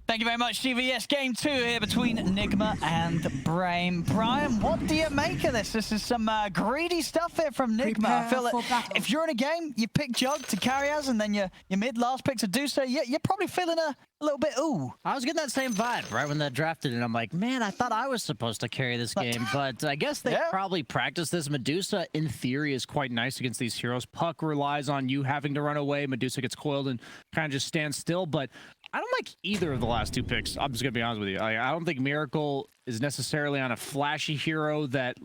Thank you very much, Stevie. Yes, game 2 here between Nigma and Brame. Brian, what do you make of this? This is some greedy stuff here from Nigma. I feel like if you're in a game, you pick Jug to carry us, and then your mid-last pick's Medusa, you're probably feeling a little bit ooh. I was getting that same vibe right when that drafted, and I'm like, man, I thought I was supposed to carry this game, but I guess they probably practiced this. Medusa, in theory, is quite nice against these heroes. Puck relies on you having to run away. Medusa gets coiled and kind of just stands still, but I don't like either of the last two picks. I'm just going to be honest with you. I don't think Miracle is necessarily on a flashy hero that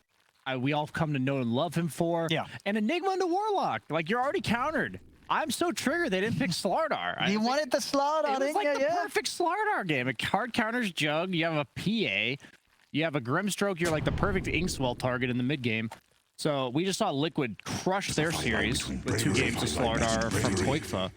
we all come to know and love him for. Yeah. And Enigma into Warlock. Like, you're already countered. I'm so triggered they didn't pick Slardar. You wanted the Slardar, didn't you? It was like the perfect Slardar game. It hard counters Jug. You have a PA. You have a Grimstroke. You're like the perfect Inkswell target in the mid game. So we just saw Liquid crush their series with 2 games of Slardar from Poikfa.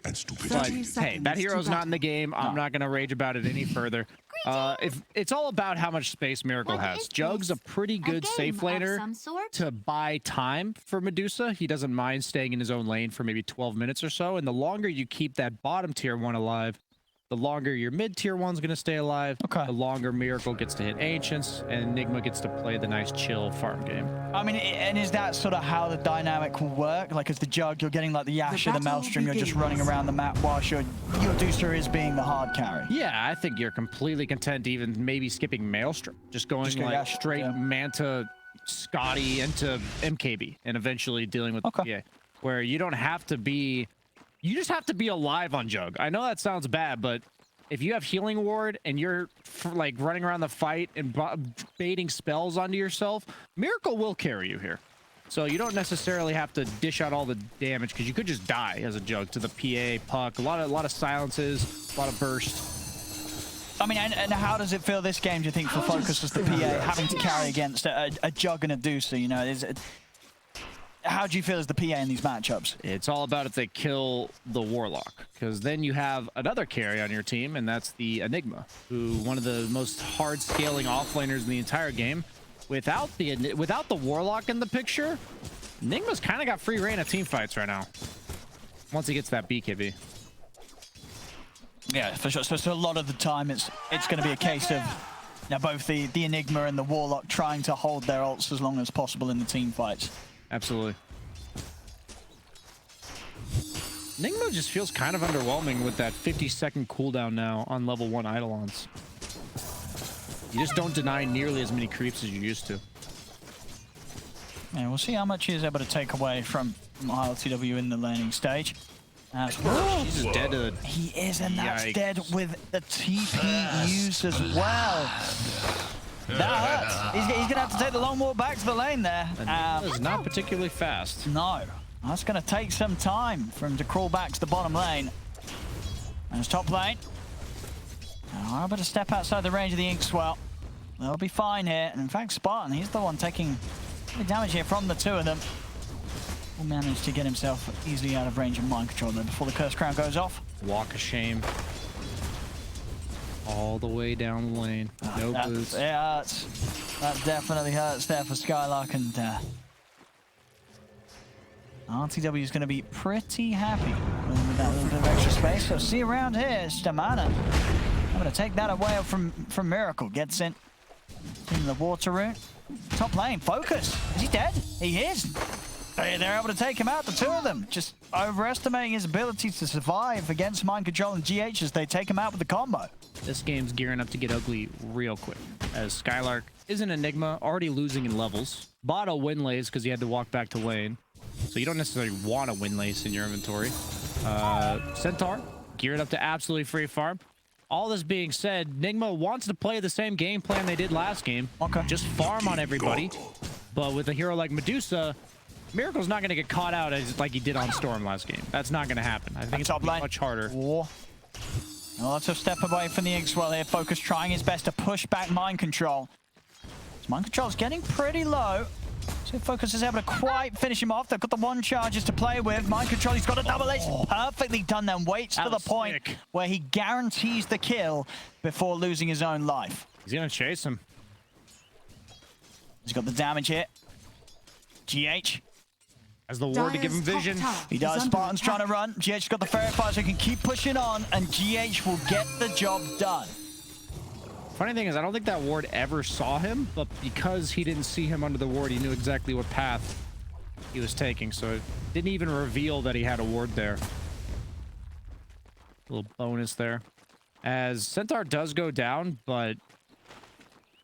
But hey, that hero's not in the game. I'm not going to rage about it any further. If it's all about how much space Miracle has. Jug's a pretty good safe laner to buy time for Medusa. He doesn't mind staying in his own lane for maybe 12 minutes or so. And the longer you keep that bottom tier 1 alive, the longer your mid-tier 1's going to stay alive, the longer Miracle gets to hit Ancients, and Enigma gets to play the nice, chill farm game. I mean, and is that sort of how the dynamic will work? Like, as the Jug, you're getting like the Asher, the Maelstrom, you're just running around the map whilst your Medusa is being the hard carry? Yeah, I think you're completely content even maybe skipping Maelstrom. Just going like straight Manta, Scotty into MKB, and eventually dealing with PA. Where you don't have to be... You just have to be alive on Jug. I know that sounds bad, but if you have Healing Ward and you're like running around the fight and baiting spells onto yourself, Miracle will carry you here. So you don't necessarily have to dish out all the damage because you could just die as a Jug to the PA, Puck, a lot of silences, a lot of burst. I mean, and how does it feel this game, do you think, for Focus as the PA having to carry against a Jug and a Medusa? You know, how do you feel as the PA in these matchups? It's all about if they kill the Warlock, because then you have another carry on your team, and that's the Enigma, who one of the most hard scaling offlaners in the entire game. Without the Warlock in the picture, Enigma's kind of got free reign of team fights right now. Once he gets that BKB. Yeah, for sure. So a lot of the time, it's going to be a case of both the Enigma and the Warlock trying to hold their ults as long as possible in the team fights. Absolutely. Nigma just feels kind of underwhelming with that 50-second cooldown now on level 1 Eidolons. You just don't deny nearly as many creeps as you used to. Yeah, we'll see how much he is able to take away from ILTW in the laning stage. He's just dead to the... He is, and that's dead with the TP used as well. That hurts. He's going to have to take the long walk back to the lane there. It's not particularly fast. No. That's going to take some time for him to crawl back to the bottom lane. And his top lane. Now, able to step outside the range of the Inkswell. They'll be fine here. And in fact, Spartan, he's the one taking the damage here from the 2 of them. Will manage to get himself easily out of range of mind control there before the Curse Crown goes off. Walk of shame. All the way down the lane. No boost. Yeah, that definitely hurts there for Skylark, and RTW is going to be pretty happy with that little bit of extra space. So see around here, Stamana. I'm going to take that away from Miracle. Gets in the water route. Top lane, Focus. Is he dead? He is. They're able to take him out, the 2 of them. Just overestimating his ability to survive against Mind Control and GH as they take him out with the combo. This game's gearing up to get ugly real quick, as Skylark is an Enigma, already losing in levels. Bought a Windlace because he had to walk back to lane, so you don't necessarily want a Windlace in your inventory. Centaur, geared up to absolutely free farm. All this being said, Nigma wants to play the same game plan they did last game. Just farm on everybody. But with a hero like Medusa, Miracle's not going to get caught out like he did on Storm last game. That's not going to happen. I think it's much harder. Lots of step away from the Inkswell here. Focus trying his best to push back Mind Control. Mind Control's getting pretty low. So Focus is able to quite finish him off. They've got the 1 charges to play with. Mind Control, he's got a double ace. Perfectly done then. Waits to the point where he guarantees the kill before losing his own life. He's going to chase him. He's got the damage here. GH. As the ward to give him vision. He does. Spartan's trying to run. GH's got the Fairy Fire so he can keep pushing on, and GH will get the job done. Funny thing is, I don't think that ward ever saw him, but because he didn't see him under the ward, he knew exactly what path he was taking, so it didn't even reveal that he had a ward there. Little bonus there. As Centaur does go down, but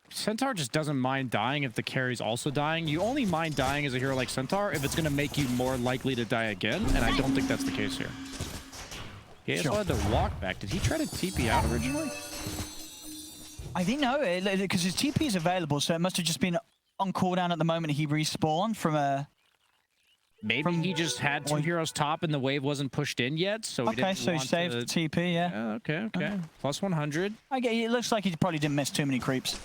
Centaur just doesn't mind dying if the carry's also dying. You only mind dying as a hero like Centaur if it's going to make you more likely to die again, and I don't think that's the case here. He also had to walk back. Did he try to TP out originally? I think no, because his TP is available, so it must have just been on cooldown at the moment he respawned from a... Maybe he just had 2 heroes top and the wave wasn't pushed in yet, so he didn't want he saved the TP, yeah. Okay. Plus 100. I get it. Looks like he probably didn't miss too many creeps.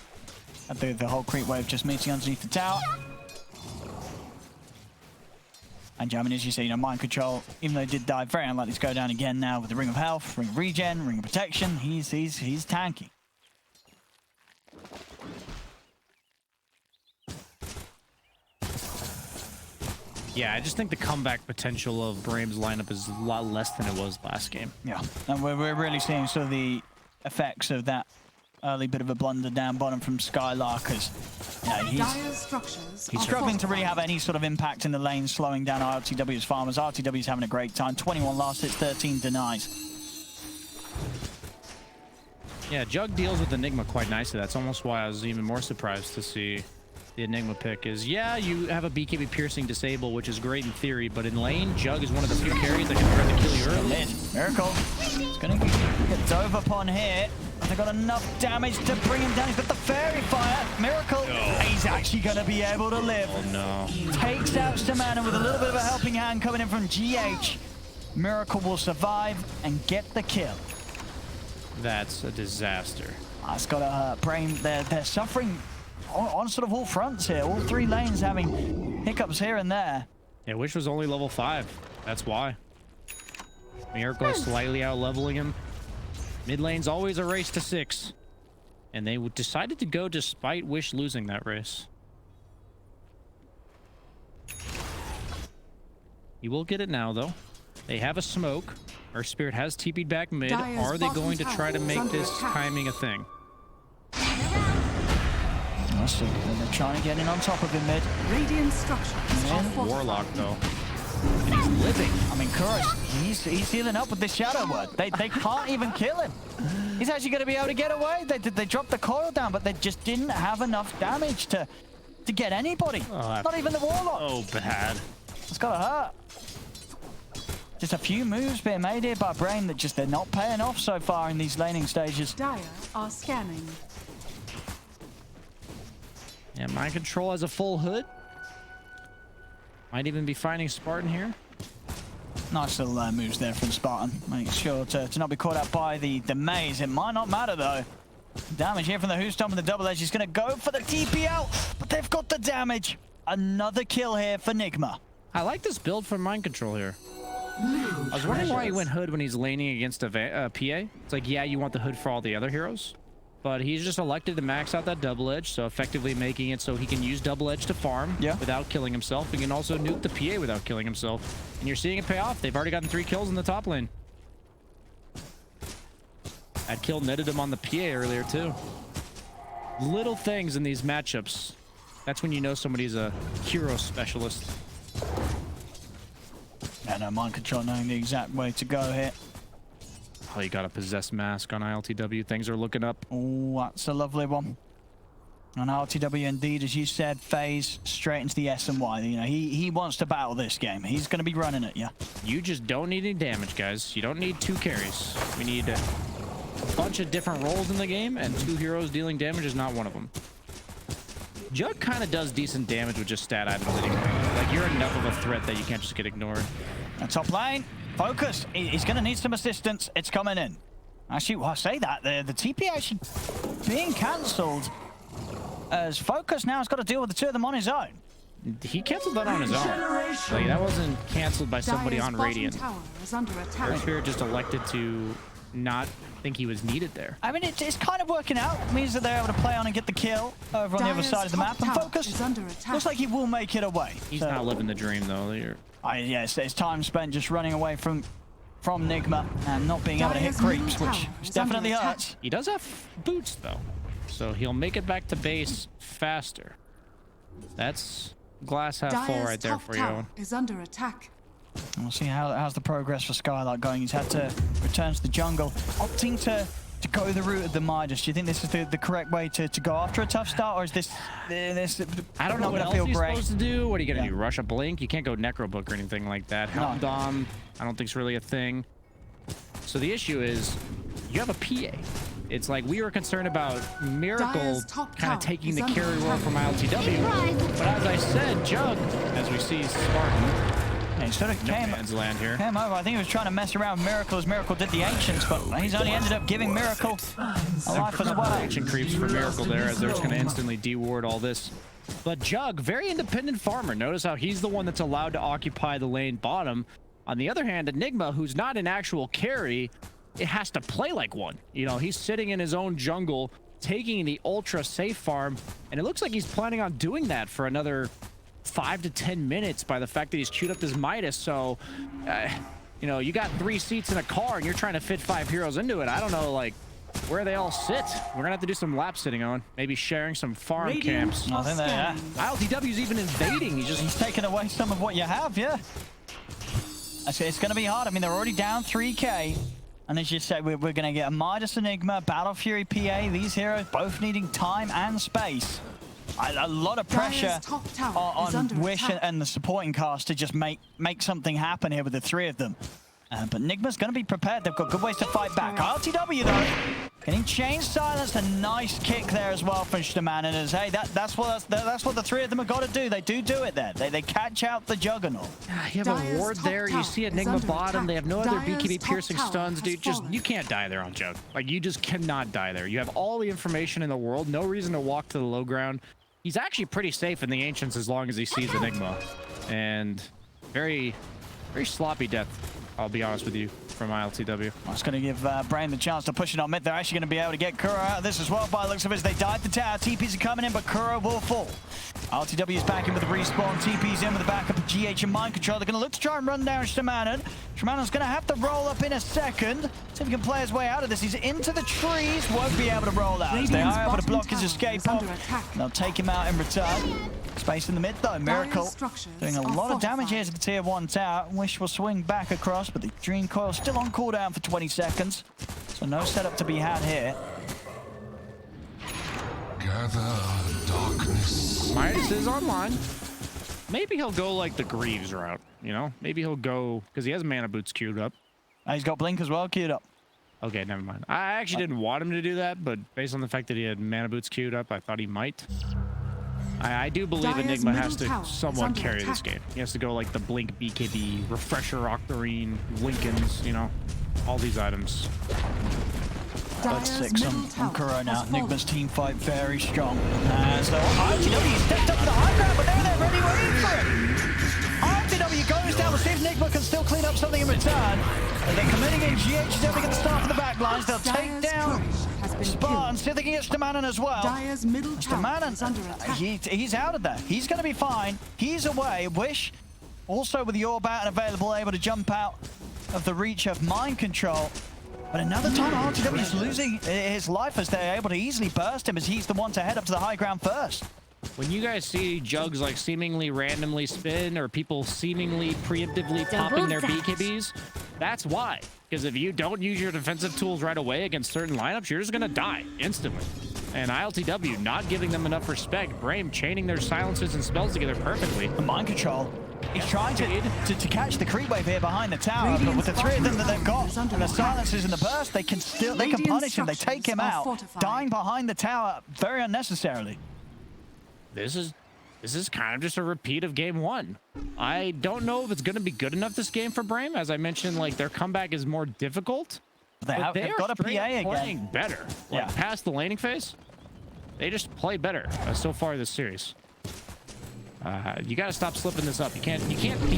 The whole creep wave just meeting underneath the tower. And I mean, as you say, mind control, even though he did die, very unlikely to go down again now with the Ring of Health, Ring of Regen, Ring of Protection. He's tanky. Yeah, I just think the comeback potential of Brame's lineup is a lot less than it was last game. Yeah, and we're really seeing sort of the effects of that early bit of a blunder down bottom from Skylark, as he's struggling to really have any sort of impact in the lane, slowing down RTW's farmers. RTW's having a great time. 21 last hits, 13 denies. Yeah, Jug deals with Enigma quite nicely. That's almost why I was even more surprised to see the Enigma pick. Is, yeah, you have a BKB piercing disable, which is great in theory, but in lane, Jug is one of the few carries that can threaten to kill you early. Miracle. It's going to get dove upon here. They got enough damage to bring him down. He's got the fairy fire. Miracle. Oh. He's actually going to be able to live. Oh, no. Takes out Stamana with a little bit of a helping hand coming in from GH. Miracle will survive and get the kill. That's a disaster. That's got to hurt. Brame, they're suffering on sort of all fronts here. All 3 lanes having hiccups here and there. Yeah, Wish was only level 5. That's why. Miracle slightly out-leveling him. Mid lane's always a race to 6. And they decided to go despite Wish losing that race. He will get it now, though. They have a smoke. Our Spirit has TP'd back mid. Are they going to try to make this timing a thing? So they're trying to get in on top of him mid. Radiant structures. Warlock, though. And he's living. I mean, Kurus, he's healing up with this Shadow Word. They can't even kill him. He's actually going to be able to get away. They dropped the coil down, but they just didn't have enough damage to get anybody. Not even the Warlock. Oh, bad. It's got to hurt. Just a few moves being made here by Brame that just they're not paying off so far in these laning stages. Dire are scanning. Yeah, Mind Control has a full hood. Might even be finding Spartan here. Nice little moves there from Spartan. Make sure to not be caught out by the maze. It might not matter, though. Damage here from the Who Stomp and the Double Edge. He's going to go for the TP out, but they've got the damage. Another kill here for Nigma. I like this build for Mind Control here. I was wondering why he went hood when he's laning against a PA. It's like, yeah, you want the hood for all the other heroes. But he's just elected to max out that double edge, so effectively making it so he can use double edge to farm without killing himself. He can also nuke the PA without killing himself. And you're seeing it pay off. They've already gotten 3 kills in the top lane. That kill netted him on the PA earlier, too. Little things in these matchups. That's when you know somebody's a hero specialist. And Mind Control knowing the exact way to go here. Oh, you got a possessed mask on ILTW. Things are looking up. Oh, that's a lovely one. On ILTW, indeed, as you said, phase straight into the S and Y. You know, he wants to battle this game. He's going to be running it, yeah. You just don't need any damage, guys. You don't need 2 carries. We need a bunch of different roles in the game, and 2 heroes dealing damage is not one of them. Jug kind of does decent damage with just stat items anyway. Like, you're enough of a threat that you can't just get ignored. And top lane, focus. He's going to need some assistance. It's coming in. Actually, well, I say that. The TP actually being cancelled as Focus now has got to deal with the 2 of them on his own. He canceled that on his own. Like, that wasn't canceled by somebody on Radiant. Our Spirit just elected to not think he was needed there. I mean, it's kind of working out. It means that they're able to play on and get the kill over on the other side of the map. And Focus looks like he will make it away. He's not living the dream, though. Yeah, it's time spent just running away from Nigma and not being able to hit creeps, which definitely hurts. He does have boots, though. so he'll make it back to base faster. That's glass half full Dire's right there top for you. tower is under attack. We'll see how's the progress for Skylark going. He's had to return to the jungle, opting to go the route of the Midas. Do you think this is the correct way to go after a tough start, or is this I don't know not what gonna else feel he's great? supposed to do. What are you gonna do? Rush a blink? You can't go Necrobook or anything like that. Help Dom, I don't think it's really a thing. So the issue is, you have a PA. It's like we were concerned about Miracle kind of taking the carry role from ILTW, but as I said, Jug, as we see Spartan, Yeah, he sort of no man's land here. came over. I think he was trying to mess around with Miracle as Miracle did the Ancients, but he's only ended up giving Miracle a life as well. Ancient creeps for Miracle there, as they're just going to instantly deward all this. But Jug, very independent farmer. Notice how he's the one that's allowed to occupy the lane bottom. On the other hand, Enigma, who's not an actual carry, it has to play like one. You know, he's sitting in his own jungle, taking the ultra safe farm, and it looks like he's planning on doing that for another 5 to 10 minutes by the fact that he's queued up this Midas. So, you know, you got 3 seats in a car and you're trying to fit 5 heroes into it. I don't know, like, where they all sit. We're gonna have to do some lap sitting on, maybe sharing some farm camps. I think they are. ILTW's even invading. He's taking away some of what you have, yeah. I say it's going to be hard. I mean, they're already down 3k. And as you say, we're going to get a Midas Enigma, Battle Fury PA, these heroes both needing time and space. A lot of pressure on Wish and the supporting cast to just make something happen here with the 3 of them. But Nigma's going to be prepared. They've got good ways to fight back. RTW, though, getting chain silenced. A nice kick there as well from Shtaman. And as, hey, that's what the 3 of them have got to do. They do it there. They catch out the Juggernaut. You have a ward there. You see Enigma bottom. They have no other BKB piercing stuns, dude. You can't die there on Jug. Like, you just cannot die there. You have all the information in the world. No reason to walk to the low ground. He's actually pretty safe in the Ancients as long as he sees Enigma. And very, very sloppy death, I'll be honest with you, from ILTW. That's going to give Brame the chance to push it on mid. They're actually going to be able to get Kuro out of this as well by the looks of it. They died the tower. TPs are coming in, but Kuro will fall. ILTW is back in with the respawn. TP's in with the backup of GH and Mind Control. They're going to look to try and run down Shtaman. Shtaman's going to have to roll up in a second. See if he can play his way out of this. He's into the trees. Won't be able to roll out. They are able to block his escape off. They'll take him out in return. Space in the mid though. Miracle doing a lot of damage here to the tier 1 tower. Wish will swing back across, but the Dream Coil still on cooldown for 20 seconds. So no setup to be had here. Gather darkness. Midas is online. Maybe he'll go like the Greaves route, you know? Maybe he'll go, because he has Mana Boots queued up. He's got Blink as well queued up. Okay, never mind. I actually didn't want him to do that, but based on the fact that he had Mana Boots queued up, I thought he might. I do believe Enigma has to somewhat carry this game. He has to go like the Blink, BKB, Refresher, Octarine, Lincolns, you know, all these items. But 6 on Kuro now. Enigma's team fight very strong. So RTW stepped up to the high ground, but they're ready waiting for it. RTW goes down. We'll see if Nigma can still clean up something in return. And they're committing in. GH is able to get the start for the back lines. They'll take down Spartan. See if they can get Shtaman as well. Shtaman, he's out of there. He's going to be fine. He's away. Wish, also with the Orb out and available, able to jump out of the reach of Mind Control. But another time, RTW is losing his life as they're able to easily burst him as he's the one to head up to the high ground first. When you guys see Jugs like seemingly randomly spin or people seemingly preemptively popping their BKBs, that's why. Because if you don't use your defensive tools right away against certain lineups, you're just going to die instantly. And ILTW not giving them enough respect. Brame chaining their silences and spells together perfectly. Mind Control. He's trying to catch the creep wave here behind the tower, but with the 3 of them that they've got and the silences and the burst, they can punish him. They take him out, dying behind the tower very unnecessarily. This is kind of just a repeat of game 1. I don't know if it's going to be good enough this game for Brame. As I mentioned, like their comeback is more difficult. They've got a PA again. Playing better. Like, past the laning phase, they just play better so far this series. You got to stop slipping this up. You can't be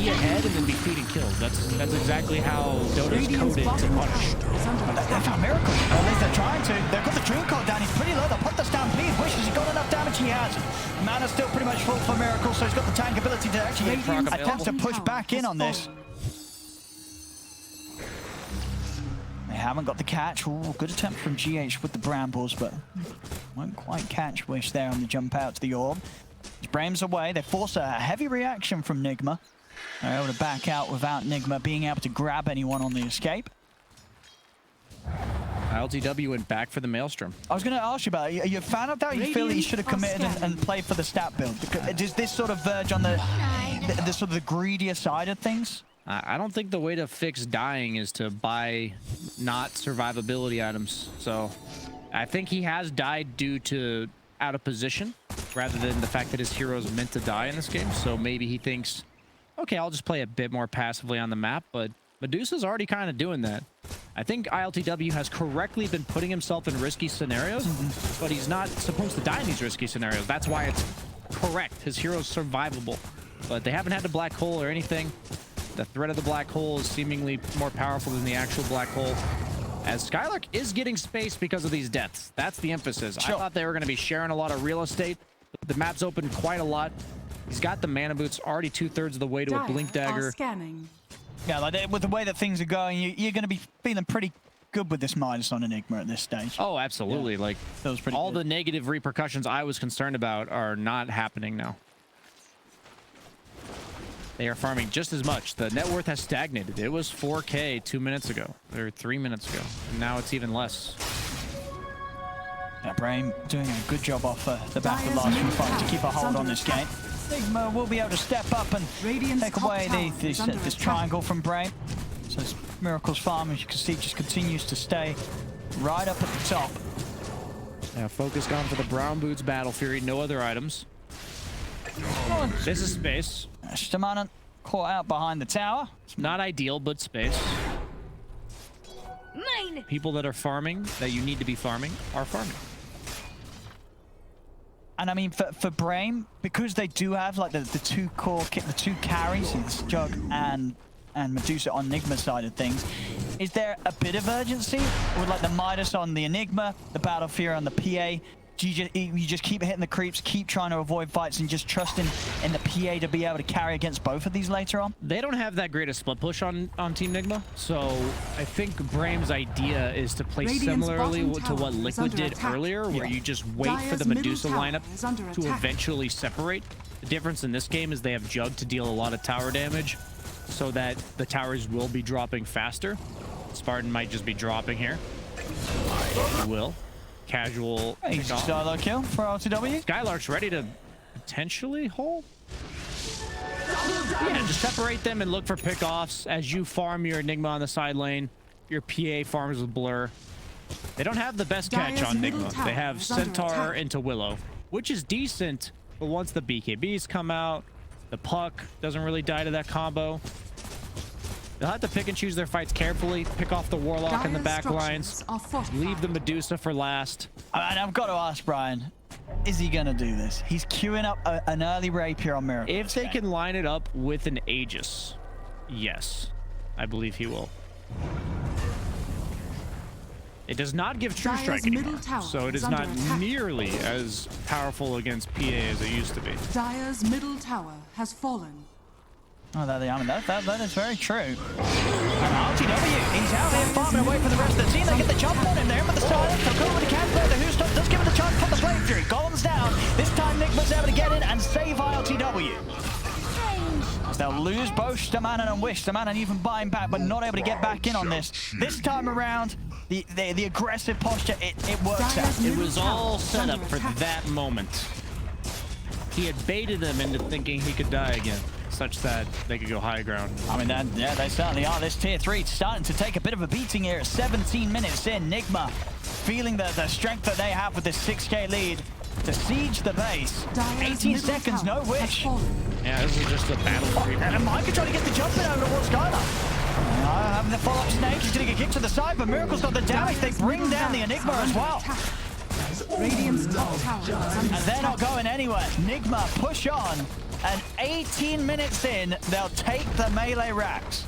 ahead and then be feeding kills. That's exactly how Dota's coded to punish. They found Miracle. Or at least they're trying to. They've got the Dream Coil down. He's pretty low. They'll put the Stampede. Wish has got enough damage. He has. Mana's still pretty much full for Miracle, so he's got the tank ability to actually attempt to push back in on this. They haven't got the catch. Ooh, good attempt from GH with the brambles, but won't quite catch Wish there on the jump out to the orb. As Brame's away, they force a heavy reaction from Nigma. They're able to back out without Nigma being able to grab anyone on the escape. LTW went back for the Maelstrom. I was going to ask you about it. Are you a fan of that? You feel that you should have committed and played for the stat build? Does this sort of verge on the sort of the greedier side of things? I don't think the way to fix dying is to buy not survivability items. So I think he has died due to out of position rather than the fact that his hero is meant to die in this game. So maybe he thinks, okay, I'll just play a bit more passively on the map, but Medusa's already kind of doing that. I think ILTW has correctly been putting himself in risky scenarios, but he's not supposed to die in these risky scenarios. That's why it's correct. His hero's survivable, but they haven't had the black hole or anything. The threat of the black hole is seemingly more powerful than the actual black hole, as Skylark is getting space because of these deaths. That's the emphasis. Sure. I thought they were going to be sharing a lot of real estate. The map's open quite a lot. He's got the mana boots already 2/3 of the way to a blink dagger. Scanning. Yeah, like with the way that things are going, you're going to be feeling pretty good with this minus on Enigma at this stage. Oh, absolutely. Yeah. Like, feels pretty all good. the negative repercussions I was concerned about are not happening now. They are farming just as much. The net worth has stagnated. It was 4K 2 minutes ago, or 3 minutes ago. And now it's even less. Yeah, Brame doing a good job off the back of the last few fights to keep a hold on this game. Nigma will be able to step up and take away this triangle from Brame. So this Miracle's farm, as you can see, just continues to stay right up at the top. Now focus gone for the Brown Boots Battle Fury. No other items. This is space. Stamana caught out behind the tower. Not ideal, but space. Mine. People that are farming, that you need to be farming, are farming. And I mean, for Brame, because they do have like the two core kit, the two carries, it's Jug and Medusa on Nigma's side of things, is there a bit of urgency with like the Midas on the Enigma, the Battle Fury on the PA? Do you just keep hitting the creeps, keep trying to avoid fights, and just trust in the PA to be able to carry against both of these later on? They don't have that great a split push on Team Nigma, so I think Brame's idea is to play similarly to what Liquid did earlier, where you just wait for the Medusa lineup to eventually separate. The difference in this game is they have Jug to deal a lot of tower damage, so that the towers will be dropping faster. Spartan might just be dropping here. He will. Casual. He's a Skylark kill for LTW. Skylark's ready to potentially hold. Yeah, just separate them and look for pickoffs as you farm your Enigma on the side lane. Your PA farms with Blur. They don't have the best catch on Enigma. They have Centaur into Willow, which is decent, but once the BKBs come out, the Puck doesn't really die to that combo. They'll have to pick and choose their fights carefully, pick off the Warlock in the back lines, leave the Medusa for last. And I've got to ask Brian, is he going to do this? He's queuing up an early Rapier on Miracle. If they can line it up with an Aegis, yes, I believe he will. It does not give True Strike anymore, so it is not nearly as powerful against PA as it used to be. Dire's middle tower has fallen. Oh, I mean, that is very true. And LTW, he's out here farming away for the rest of the team. They get the jump on him there with the silence. They'll go with the camper. The Who's does give it a chance to put the flame fury. Golem's down. This time Nigma's able to get in and save ILTW. As they'll lose both Stamanen and Wish. Stamanen even buying back, but not able to get back in on this. This time around, the aggressive posture, it works out. It was all set up for that moment. He had baited them into thinking he could die again, such that they could go high ground. I mean, yeah, they certainly are. This tier 3 starting to take a bit of a beating here at 17 minutes in. Nigma feeling the strength that they have with this 6K lead to siege the base. 18 seconds, no Wish. Yeah, this is just a battle for people. And Micah trying to get the jump in over towards Skylark. Having the follow-up snake, he's going to get kicked to the side, but Miracle's got the damage. They bring down the Enigma as well. Radiant's top tower. And they're not going anywhere. Nigma push on. And 18 minutes in, they'll take the melee racks.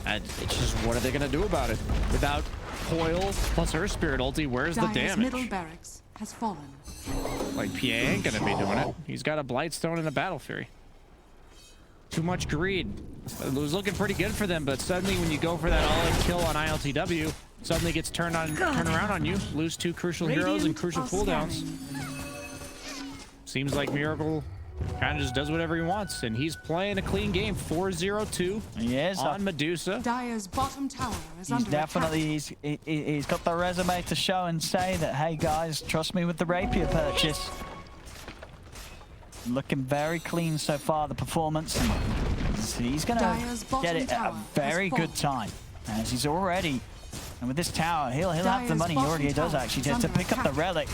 And it's just, what are they going to do about it? Without Coil plus her Spirit ulti, where's the damage? Middle barracks has fallen. Like, PA ain't going to be doing it. He's got a Blightstone and a Battle Fury. too much greed. It was looking pretty good for them, but suddenly when you go for that all-in kill on ILTW, suddenly gets turned around on you. Lose 2 crucial heroes and crucial cooldowns. Seems like Miracle kind of just does whatever he wants, and he's playing a clean game. 4-0-2 He is on Medusa. Dire's bottom tower is under Definitely, he's got the resume to show and say that, hey guys, trust me with the Rapier purchase. Looking very clean so far, the performance. He's going to get it at a very good time, as he's already, and with this tower, he'll have the money. He already does actually to pick up the relic.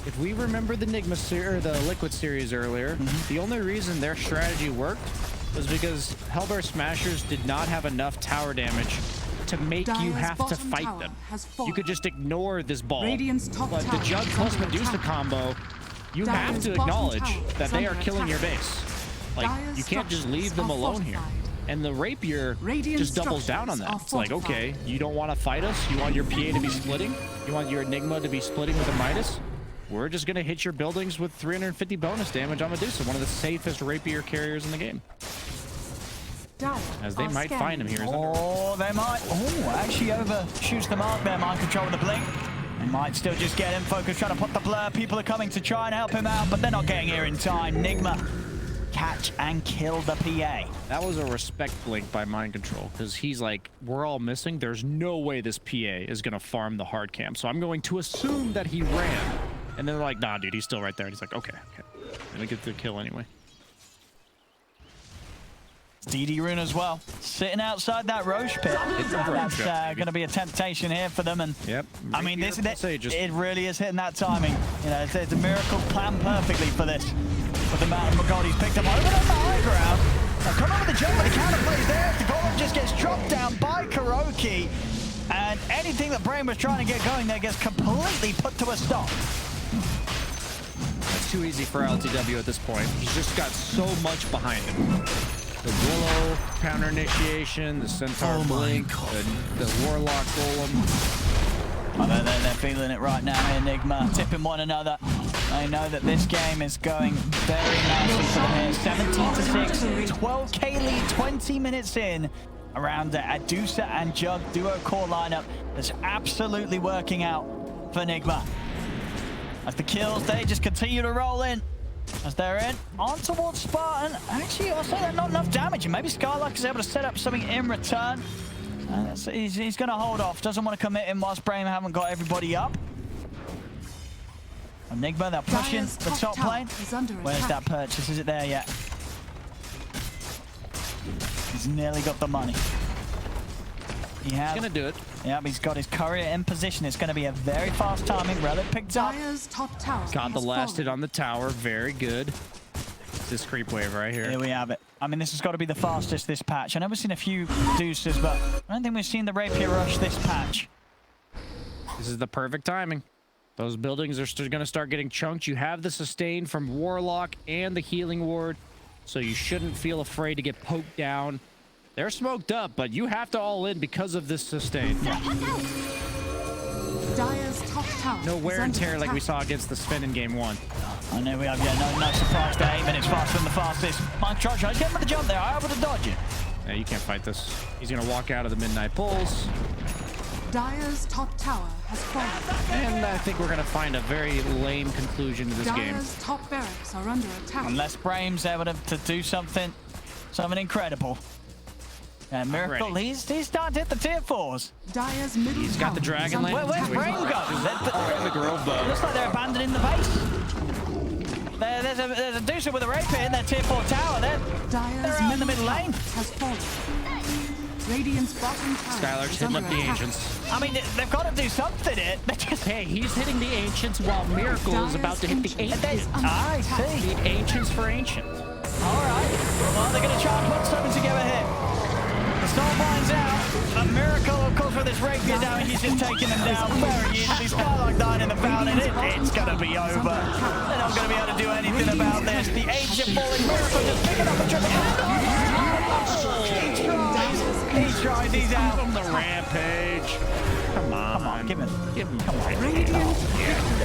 If we remember the the Liquid series earlier, the only reason their strategy worked was because Hellbear Smashers did not have enough tower damage to make you have to fight them. You could just ignore this ball. But the Jug plus Medusa combo, you have to acknowledge that they are killing your base. Like, you can't just leave them alone here. And the Rapier just doubles down on that. It's like, okay, you don't want to fight us? You want your PA to be splitting? You want your Enigma to be splitting with a Midas? We're just going to hit your buildings with 350 bonus damage on Medusa, one of the safest Rapier carriers in the game. As they might find him here. Oh, they might. Oh, actually overshoots the mark there. Mind control with the blink. They might still just get him focused, trying to put the blur. People are coming to try and help him out, but they're not getting here in time. Nigma catch and kill the PA. That was a respect blink by Mind Control, because he's like, we're all missing. There's no way this PA is going to farm the hard camp, so I'm going to assume that he ran. And then they're like, nah, dude, he's still right there. And he's like, okay. Gonna get the kill anyway. DD Rune as well, sitting outside that Roche pit. That's going to be a temptation here for them. And yep, I mean, it really is hitting that timing. You know, it's a Miracle planned perfectly for this. With the amount of Magod he's picked up over on the high ground. Now come over the jump, but the counter plays there. The golem just gets dropped down by Kuroki. And anything that Brame was trying to get going there gets completely put to a stop. It's too easy for LTW at this point. He's just got so much behind him. The Willow counter initiation, the Centaur blink, the Warlock golem. Oh, they're feeling it right now. Enigma tipping one another. I know that this game is going very nicely for them here. 17-6, 12k lead, 20 minutes in. Around the Medusa and Jug duo core lineup that's absolutely working out for Nigma. As the kills, they just continue to roll in. As they're in, on towards Spartan. Actually, I'll say that not enough damage. And maybe Skylark is able to set up something in return. He's going to hold off. Doesn't want to commit in whilst Brame haven't got everybody up. Enigma, they're pushing the top lane. Where's that purchase? Is it there yet? He's nearly got the money. He's gonna do it. Yep, he's got his courier in position. It's gonna be a very fast timing. Relic picked up. Got the last hit on the tower. Very good. This creep wave right here. Here we have it. I mean, this has got to be the fastest this patch. I know we've seen a few Deuces, but I don't think we've seen the Rapier rush this patch. This is the perfect timing. Those buildings are still gonna start getting chunked. You have the sustain from Warlock and the healing ward, so you shouldn't feel afraid to get poked down. They're smoked up, but you have to all in because of this sustain. No wear and tear like we saw against the Sven in game 1. I know we have, no surprise there. 8 minutes faster than the fastest. Mike tries to get him with the jump there. I able to dodge it. Yeah, you can't fight this. He's gonna walk out of the midnight pulls. Dire's top tower has fallen. And I think we're gonna find a very lame conclusion to this game. Dire's top barracks are under attack. Unless Brame's able to do something incredible. And Miracle, he's starting to hit the tier 4s. Dire's middle He's got the Dragon Lane. Where's Brame go? The Grove Bow. Looks like they're abandoning the base. There's a Medusa with a Rapier in their tier 4 tower. They're out in the middle lane. Has fallen. Radiant's bottom tower. Skylark's hitting up the Ancients. I mean, they've got to do something. Hey, he's hitting the Ancients while Miracle is about to hit the Ancients. I see. The Ancients for Ancient. All right. Well, they're going to try and put something together here. The Stormvine's out. A Miracle, of course, with this Rapier damage, he's just taking them down very easily. Skylark dying in the fountain. It's going to be over. They're not going to be able to do anything about this. The Ancient falling. Miracle just picking up a triple. He tries. He's out. From the Rampage. Come on. Give him. Come on.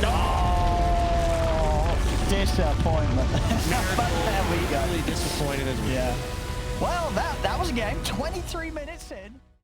Oh, disappointment. Miracle, there we go. Really disappointed as well. Yeah. Well, that was a game. 23 minutes in.